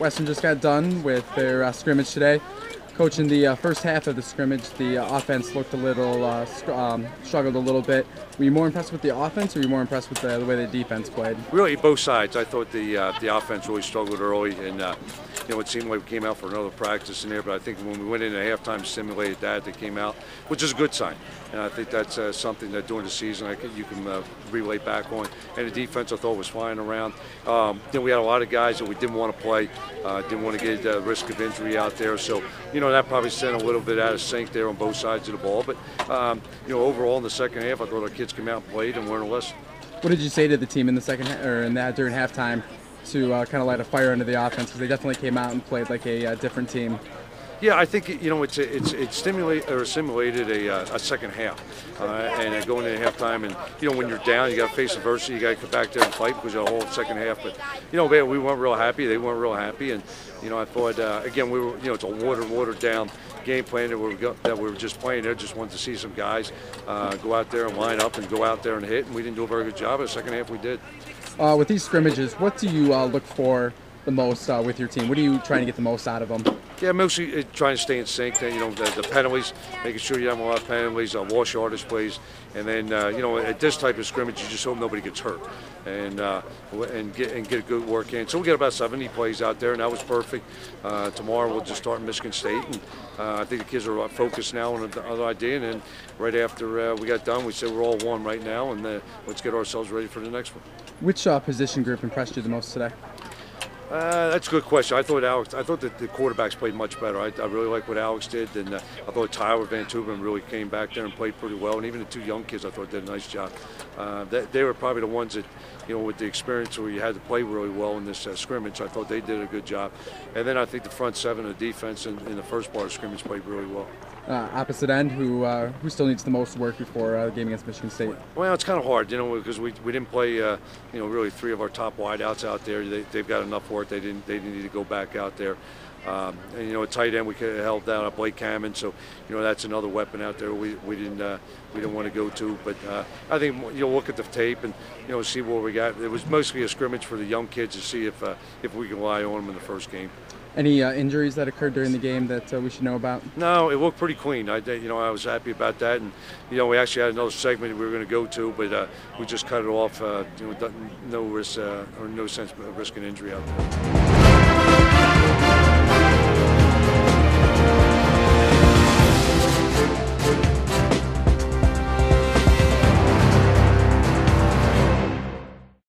Western just got done with their scrimmage today. Coach, in the first half of the scrimmage, the offense looked a little, struggled a little bit. Were you more impressed with the offense, or were you more impressed with the way the defense played? Really, both sides. I thought the offense really struggled early, and it seemed like we came out for another practice in there. But I think when we went in at halftime, simulated that, they came out, which is a good sign. And I think that's something that during the season you can relay back on. And the defense, I thought, was flying around. We had a lot of guys that we didn't want to play, didn't want to get the risk of injury out there. So, that probably sent a little bit out of sync there on both sides of the ball. But, overall in the second half, I thought our kids came out and played and learned a lesson. What did you say to the team in the during halftime to kind of light a fire under the offense? Because they definitely came out and played like a different team. Yeah, I think it simulated a second half, and going into halftime, and when you're down, you got to face adversity, you got to come back there and fight because of the whole second half. But we weren't real happy, they weren't real happy, and I thought again we were it's a watered down game plan that we were just playing there. Just wanted to see some guys go out there and line up and go out there and hit, and we didn't do a very good job. In the second half, we did. With these scrimmages, what do you look for the most with your team? What are you trying to get the most out of them? Yeah, mostly trying to stay in sync. The penalties, making sure you have a lot of penalties, lost yardage plays, and then at this type of scrimmage, you just hope nobody gets hurt, and get a good work in. So we got about 70 plays out there, and that was perfect. Tomorrow we'll just start Michigan State, and I think the kids are focused now on another idea. And then right after we got done, we said we're all one right now, and let's get ourselves ready for the next one. Which position group impressed you the most today? That's a good question. I thought that the quarterbacks played much better. I really like what Alex did, and I thought Tyler Van Tuben really came back there and played pretty well. And even the two young kids, I thought did a nice job. They were probably the ones that, with the experience where you had to play really well in this scrimmage. I thought they did a good job. And then I think the front seven of the defense in the first part of scrimmage played really well. Opposite end, who still needs the most work before the game against Michigan State? Well, it's kind of hard, because we didn't play, really three of our top wideouts out there. They've got enough work. They didn't need to go back out there. And a tight end we could have held down Blake Hammond, so that's another weapon out there we didn't want to go to. But I think look at the tape and see what we got. It was mostly a scrimmage for the young kids to see if we can rely on them in the first game. Any injuries that occurred during the game that we should know about? No, it looked pretty clean. I was happy about that, and we actually had another segment we were going to go to, but we just cut it off. No risk or no sense of risking injury out there.